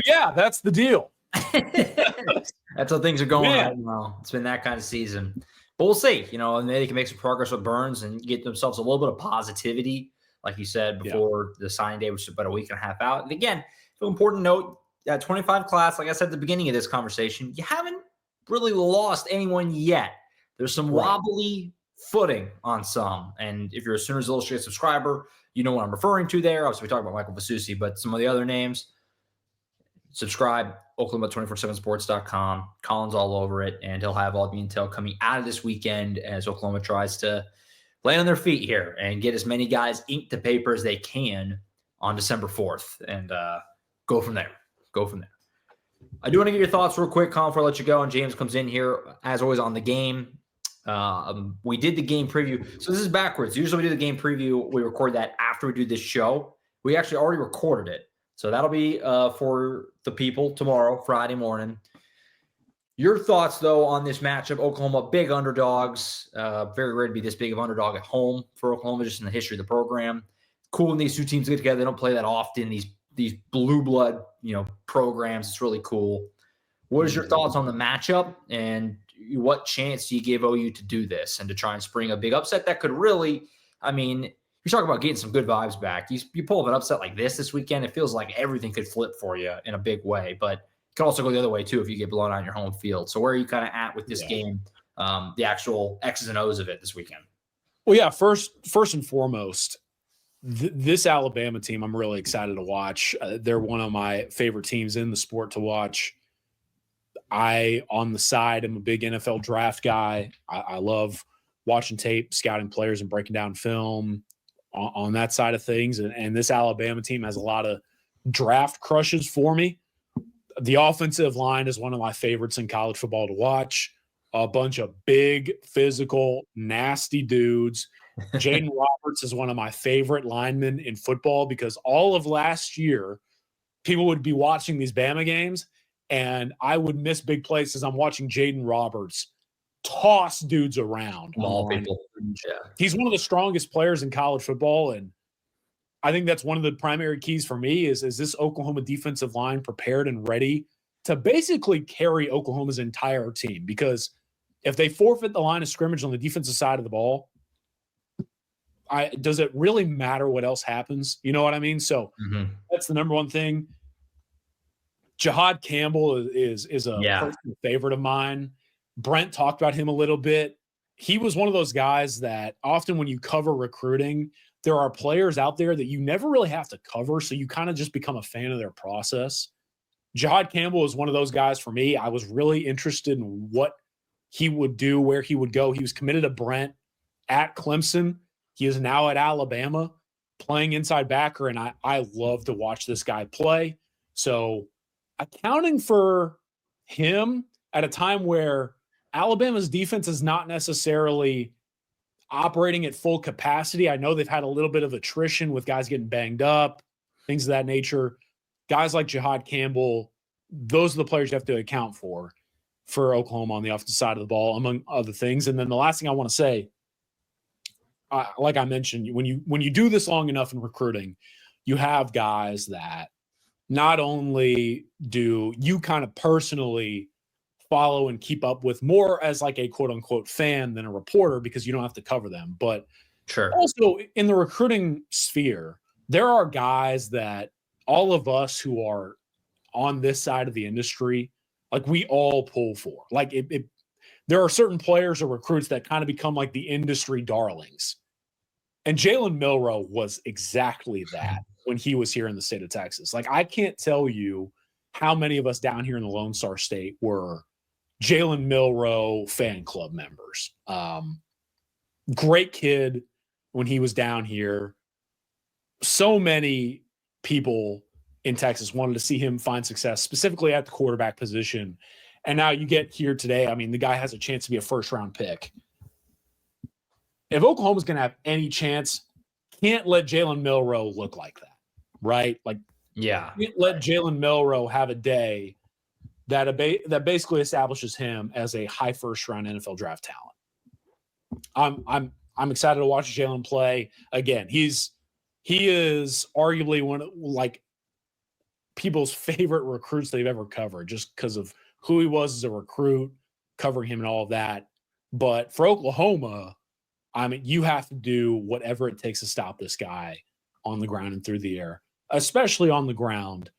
the deal. That's how things are going right now. It's been that kind of season. But we'll see. And they can make some progress with Burns and get themselves a little bit of positivity, like you said, before the signing day, which is about a week and a half out. And again, an important note, that 25 class, like I said at the beginning of this conversation, you haven't really lost anyone yet. There's some wobbly footing on some. And if you're a Sooners Illustrated subscriber, you know what I'm referring to there. Obviously, we talked about Michael Fasusi, but some of the other names, subscribe, Oklahoma247sports.com. Collin's all over it, and he'll have all the intel coming out of this weekend as Oklahoma tries to land on their feet here and get as many guys inked to paper as they can on December 4th and go from there. I do want to get your thoughts real quick, Colin, before I let you go, and James comes in here, as always, on the game. We did the game preview. So this is backwards. Usually we do the game preview. We record that after we do this show. We actually already recorded it. So that'll be for the people tomorrow, Friday morning. Your thoughts, though, on this matchup. Oklahoma, big underdogs. Very rare to be this big of underdog at home for Oklahoma, just in the history of the program. Cool when these two teams get together. They don't play that often. These blue blood, programs. It's really cool. What is your thoughts on the matchup, and what chance do you give OU to do this and to try and spring a big upset that could really, you're talking about getting some good vibes back. You pull an upset like this weekend, it feels like everything could flip for you in a big way, but it could also go the other way too if you get blown out on your home field. So where are you kind of at with this game, the actual X's and O's of it this weekend? Well, yeah, first and foremost, this Alabama team I'm really excited to watch. They're one of my favorite teams in the sport to watch. I, on the side, am a big NFL draft guy. I love watching tape, scouting players, and breaking down film on that side of things. And this Alabama team has a lot of draft crushes for me. The offensive line is one of my favorites in college football to watch. A bunch of big, physical, nasty dudes. Jaden Roberts is one of my favorite linemen in football, because all of last year, people would be watching these Bama games, and I would miss big plays because I'm watching Jaden Roberts toss dudes around. Small people. Yeah. He's one of the strongest players in college football, and I think that's one of the primary keys for me is this Oklahoma defensive line prepared and ready to basically carry Oklahoma's entire team? Because if they forfeit the line of scrimmage on the defensive side of the ball, does it really matter what else happens? You know what I mean? So that's the number one thing. Jahad Campbell is a personal favorite of mine. Brent talked about him a little bit. He was one of those guys that often when you cover recruiting, there are players out there that you never really have to cover, so you kind of just become a fan of their process. Jahad Campbell is one of those guys for me. I was really interested in what he would do, where he would go. He was committed to Brent at Clemson. He is now at Alabama playing inside backer, and I love to watch this guy play. So accounting for him at a time where Alabama's defense is not necessarily operating at full capacity. I know they've had a little bit of attrition with guys getting banged up, things of that nature. Guys like Jahad Campbell, those are the players you have to account for Oklahoma on the offensive side of the ball, among other things. And then the last thing I want to say, like I mentioned, when you do this long enough in recruiting, you have guys that not only do you kind of personally follow and keep up with more as like a quote unquote fan than a reporter, because you don't have to cover them, but also in the recruiting sphere, there are guys that all of us who are on this side of the industry, like we all pull for. Like there are certain players or recruits that kind of become like the industry darlings. And Jalen Milroe was exactly that when he was here in the state of Texas. Like, I can't tell you how many of us down here in the Lone Star State were Jalen Milroe fan club members. Great kid when he was down here. So many people in Texas wanted to see him find success, specifically at the quarterback position. And now you get here today. I mean, the guy has a chance to be a first-round pick. If Oklahoma's going to have any chance, can't let Jalen Milroe look like that, right? Like, yeah, can't let Jalen Milroe have a day that basically establishes him as a high first-round NFL draft talent. I'm excited to watch Jalen play again. He is arguably one of like people's favorite recruits they've ever covered, just because of who he was as a recruit, covering him and all of that. But for Oklahoma, I mean, you have to do whatever it takes to stop this guy on the ground and through the air, especially on the ground.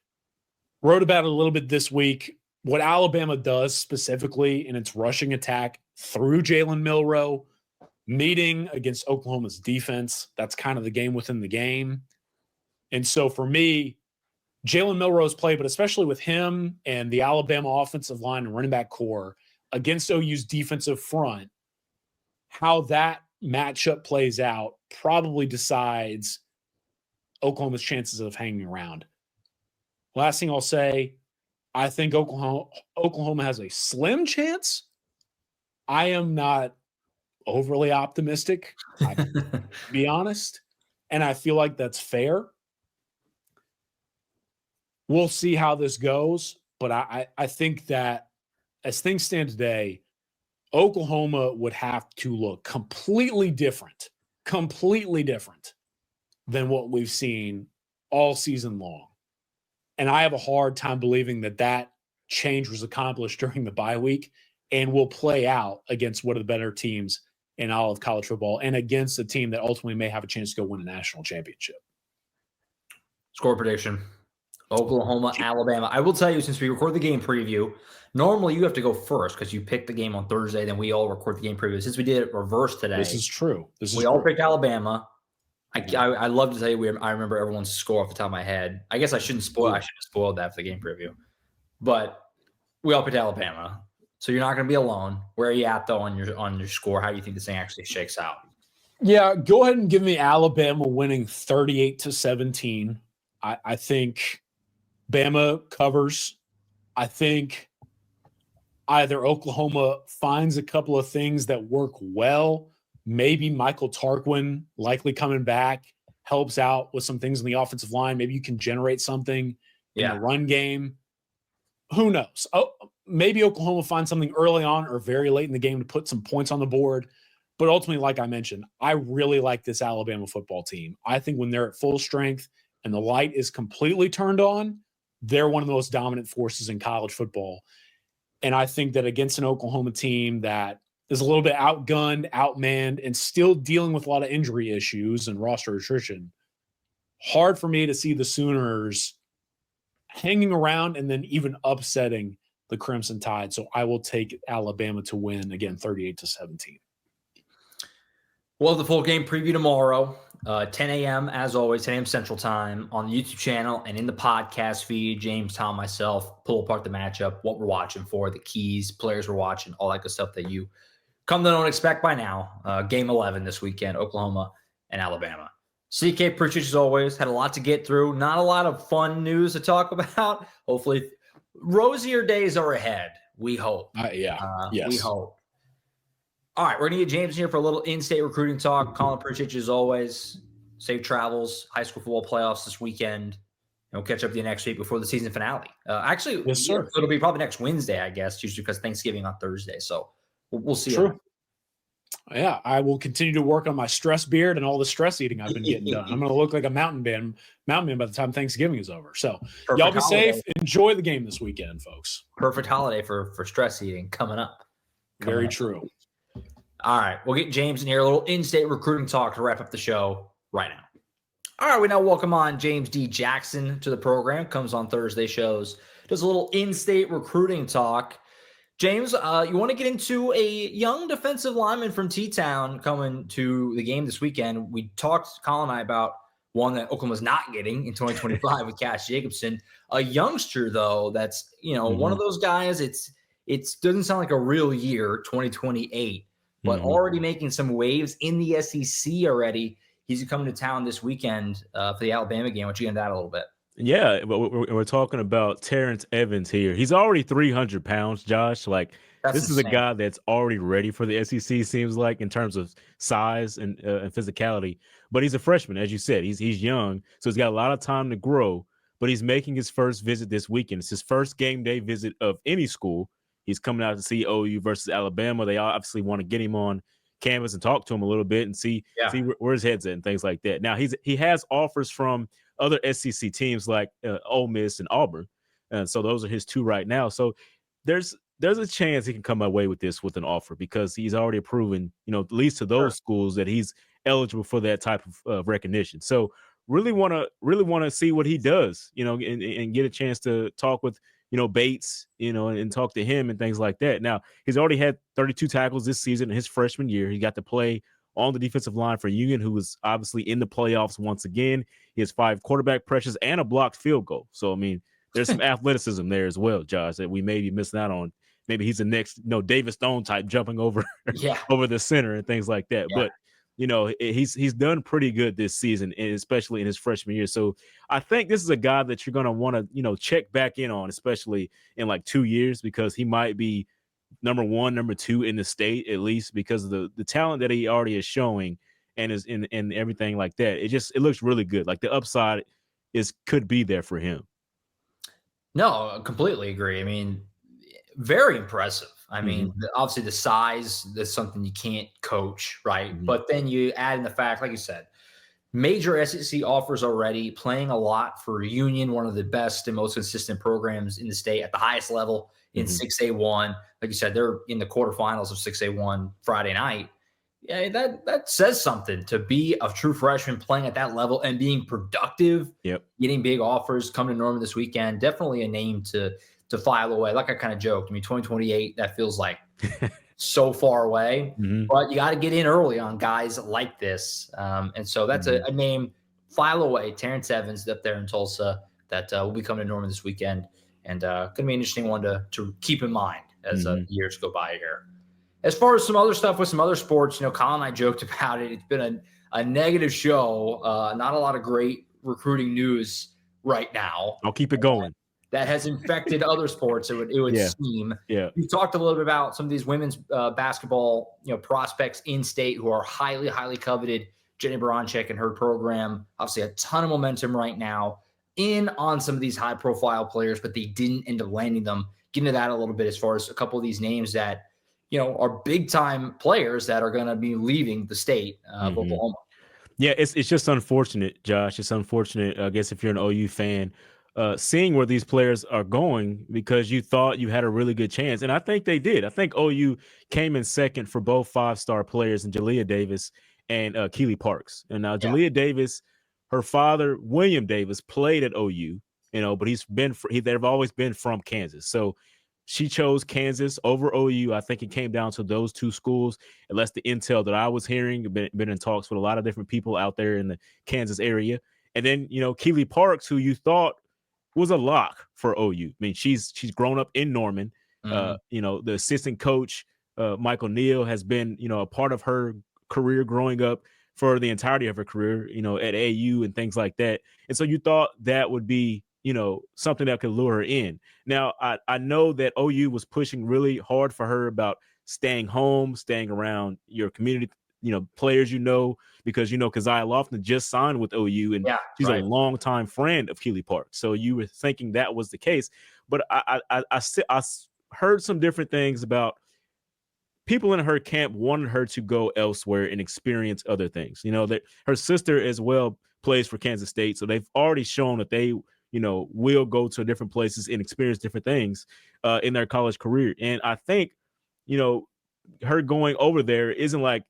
Wrote about it a little bit this week. What Alabama does specifically in its rushing attack through Jalen Milroe, meeting against Oklahoma's defense, that's kind of the game within the game. And so for me, Jalen Milroe's play, but especially with him and the Alabama offensive line and running back core against OU's defensive front, how that matchup plays out probably decides Oklahoma's chances of hanging around. Last thing I'll say, I think Oklahoma has a slim chance. I am not overly optimistic, to be honest, and I feel like that's fair. We'll see how this goes, but I think that as things stand today, Oklahoma would have to look completely different than what we've seen all season long. And I have a hard time believing that change was accomplished during the bye week and will play out against one of the better teams in all of college football and against a team that ultimately may have a chance to go win a national championship. Score prediction. Oklahoma, Alabama. I will tell you, since we record the game preview, normally you have to go first because you picked the game on Thursday, then we all record the game preview. Since we did it reverse today. This is true. We all picked Alabama. I love to tell you, I remember everyone's score off the top of my head. I guess I shouldn't spoil. I should have spoiled that for the game preview. But we all picked Alabama. So you're not going to be alone. Where are you at, though, on your score? How do you think this thing actually shakes out? Yeah, go ahead and give me Alabama winning 38-17. I think Bama covers. I think either Oklahoma finds a couple of things that work well. Maybe Michael Tarquin, likely coming back, helps out with some things in the offensive line. Maybe you can generate something in the run game. Who knows? Oh, maybe Oklahoma finds something early on or very late in the game to put some points on the board. But ultimately, like I mentioned, I really like this Alabama football team. I think when they're at full strength and the light is completely turned on, they're one of the most dominant forces in college football. And I think that against an Oklahoma team that is a little bit outgunned, outmanned, and still dealing with a lot of injury issues and roster attrition, hard for me to see the Sooners hanging around and then even upsetting the Crimson Tide. So I will take Alabama to win, again, 38-17. We'll have the full game preview tomorrow, 10 a.m. as always, 10 a.m. Central Time on the YouTube channel and in the podcast feed. James, Tom, myself, pull apart the matchup, what we're watching for, the keys, players we're watching, all that good stuff that you come to know and expect by now. Game 11 this weekend, Oklahoma and Alabama. CK, appreciate you as always. Had a lot to get through. Not a lot of fun news to talk about. Hopefully, rosier days are ahead. We hope. Yes. We hope. All right, we're going to get James in here for a little in-state recruiting talk. Collin, appreciate you as always. Safe travels, high school football playoffs this weekend. And we'll catch up with you next week before the season finale. Actually, yes, sir. It'll be probably next Wednesday, I guess, just because Thanksgiving on Thursday. So we'll see. True. Yeah, I will continue to work on my stress beard and all the stress eating I've been getting done. I'm going to look like a mountain man by the time Thanksgiving is over. So y'all be safe. Enjoy the game this weekend, folks. Perfect holiday for stress eating coming up. Very true. All right, we'll get James in here, a little in-state recruiting talk to wrap up the show right now. All right, we now welcome on James D. Jackson to the program. Comes on Thursday shows. Does a little in-state recruiting talk. James, you want to get into a young defensive lineman from T-Town coming to the game this weekend. We talked, Collin and I, about one that Oklahoma's not getting in 2025 with Cash Jacobsen. A youngster, though, that's, one of those guys. it doesn't sound like a real year, 2028, but already making some waves in the SEC already. He's coming to town this weekend for the Alabama game. What you get into that a little bit? Yeah, but we're talking about Terrence Evans here. He's already 300 pounds, Josh. Like, That's this is a insane. guy that's already ready for the SEC, seems like, in terms of size and physicality. But he's a freshman, as you said. He's young, so he's got a lot of time to grow. But he's making his first visit this weekend. It's his first game day visit of any school. He's coming out to see OU versus Alabama. They obviously want to get him on campus and talk to him a little bit and see where his head's at and things like that. Now, he has offers from other SEC teams like Ole Miss and Auburn. And so those are his two right now. So there's a chance he can come away with this with an offer because he's already proven, at least to those schools, that he's eligible for that type of recognition. So really want to see what he does, and get a chance to talk with, Bates, and talk to him and things like that. Now, he's already had 32 tackles this season in his freshman year. He got to play on the defensive line for Union, who was obviously in the playoffs once again. He has 5 quarterback pressures and a blocked field goal. So, I mean, there's some athleticism there as well, Josh, that we may be missing out on. Maybe he's the next, Davis Stone type jumping over over the center and things like that. But, he's done pretty good this season, especially in his freshman year. So I think this is a guy that you're going to want to, check back in on, especially in like 2 years, because he might be number 1, number 2 in the state, at least because of the talent that he already is showing and is in everything like that. It looks really good. Like, the upside could be there for him. No, I completely agree. I mean, very impressive. I mean, obviously the size is something you can't coach, right? But then you add in the fact, like you said, major SEC offers already, playing a lot for Union, one of the best and most consistent programs in the state at the highest level in 6A1. Like you said, they're in the quarterfinals of 6A1 Friday night. Yeah, that says something to be a true freshman playing at that level and being productive, getting big offers, coming to Norman this weekend. Definitely a name to file away. Like I kind of joked, I mean, 2028, that feels like so far away, but you got to get in early on guys like this. And so that's a name, file away. Terrence Evans up there in Tulsa that will be coming to Norman this weekend. And going to be an interesting one to keep in mind as years go by here. As far as some other stuff with some other sports, Collin and I joked about it. It's been a negative show. Not a lot of great recruiting news right now. I'll keep it going. That has infected other sports, it would seem. Yeah. You talked a little bit about some of these women's basketball, prospects in state who are highly, highly coveted. Jenny Baranczyk and her program, obviously a ton of momentum right now in on some of these high-profile players, but they didn't end up landing them. Get into that a little bit as far as a couple of these names that, are big-time players that are going to be leaving the state of Oklahoma. Yeah, it's just unfortunate, Josh. It's unfortunate, I guess, if you're an OU fan, seeing where these players are going because you thought you had a really good chance. And I think they did. I think OU came in second for both 5-star players in Jalea Davis and Keely Parks. And now Jalea Davis, her father, William Davis, played at OU, but they've always been from Kansas. So she chose Kansas over OU. I think it came down to those two schools. And that's the intel that I was hearing. Been in talks with a lot of different people out there in the Kansas area. And then, Keely Parks, who you thought was a lock for OU. I mean, she's grown up in Norman. The assistant coach, Michael Neal, has been, a part of her career growing up for the entirety of her career, at AU and things like that. And so you thought that would be, something that could lure her in. Now, I know that OU was pushing really hard for her about staying home, staying around your community, players, because, Keziah Lofton just signed with OU and she's a longtime friend of Keely Park. So you were thinking that was the case. But I heard some different things about people in her camp wanted her to go elsewhere and experience other things. That her sister as well plays for Kansas State. So they've already shown that they will go to different places and experience different things in their college career. And I think, her going over there isn't like,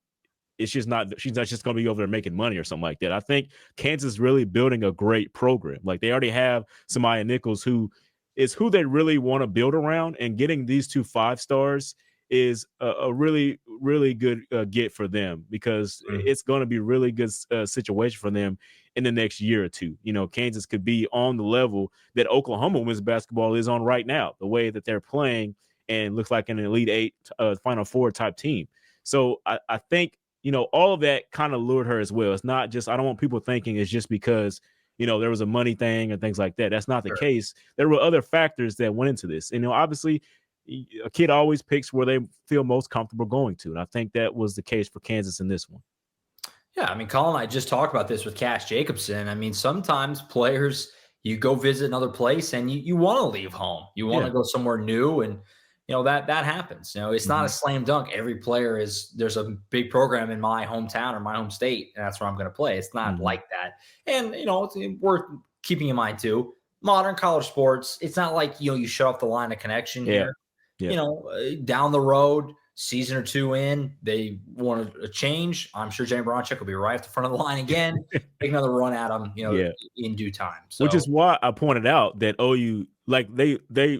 she's not just going to be over there making money or something like that. I think Kansas is really building a great program. Like, they already have Samaya Nichols, who is who they really want to build around, and getting these 2 5-stars is a really, really good get for them, because it's going to be a really good situation for them in the next year or two. Kansas could be on the level that Oklahoma women's basketball is on right now, the way that they're playing and looks like an Elite Eight, Final Four type team. So I think, all of that kind of lured her as well. It's not just, I don't want people thinking it's just because, there was a money thing and things like that. That's not the case. There were other factors that went into this. And, obviously, a kid always picks where they feel most comfortable going to. And I think that was the case for Kansas in this one. Yeah, I mean, Collin and I just talked about this with Cash Jacobsen. I mean, sometimes players, you go visit another place and you want to leave home. You want to go somewhere new, and that happens. It's not a slam dunk. Every player there's a big program in my hometown or my home state, and that's where I'm going to play. It's not like that. And it's worth keeping in mind too. Modern college sports, it's not like you shut off the line of connection here. Down the road, season or two in, they want a change. I'm sure Jay Bronchuk will be right at the front of the line again, take another run at them, in due time. So, which is why I pointed out that OU, like they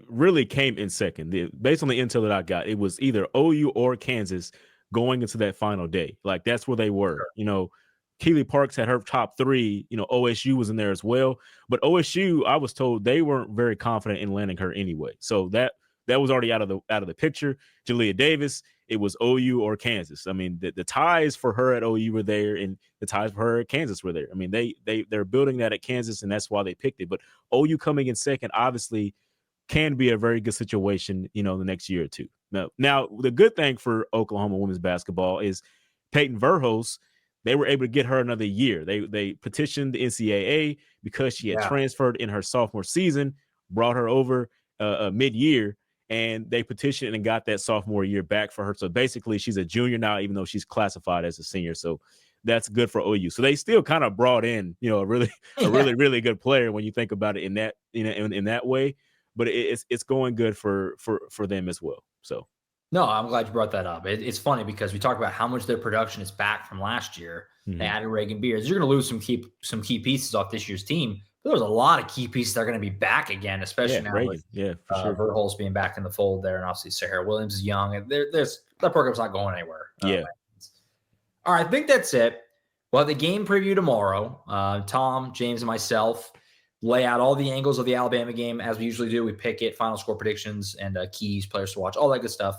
really came in second. Based on the intel that I got, it was either OU or Kansas going into that final day. Like that's where they were. Sure. Keely Parks had her top three. OSU was in there as well, but OSU, I was told they weren't very confident in landing her anyway. So that was already out of the picture. Jalea Davis, it was OU or Kansas. I mean, the ties for her at OU were there, and the ties for her at Kansas were there. I mean, they're building that at Kansas, and that's why they picked it. But OU coming in second, obviously, can be a very good situation, the next year or two. Now the good thing for Oklahoma women's basketball is Peyton Verhulst. They were able to get her another year. They petitioned the NCAA because she had transferred in her sophomore season, brought her over mid-year. And they petitioned and got that sophomore year back for her. So basically, she's a junior now, even though she's classified as a senior. So that's good for OU. So they still kind of brought in, a really good player when you think about it in that, in that way. But it's going good for them as well. So no, I'm glad you brought that up. It's funny because we talk about how much their production is back from last year. They added Reagan Beers. You're going to lose some key pieces off this year's team. There's a lot of key pieces that are going to be back again, especially now Reagan. with for sure. Verhulst being back in the fold there, and obviously Sahara Williams is young, and that program's not going anywhere. All right, I think that's it. We'll have the game preview tomorrow. Tom, James, and myself lay out all the angles of the Alabama game as we usually do. We pick it, final score predictions, and keys, players to watch, all that good stuff.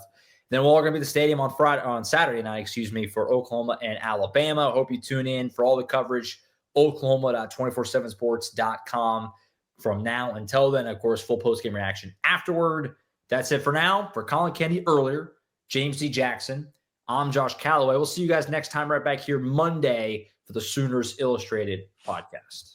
Then we're all going to be at the stadium on Saturday night, for Oklahoma and Alabama. Hope you tune in for all the coverage. Oklahoma.247sports.com from now until then. Of course, full post-game reaction afterward. That's it for now. For Collin Kennedy earlier, James D. Jackson, I'm Josh Callaway. We'll see you guys next time right back here Monday for the Sooners Illustrated podcast.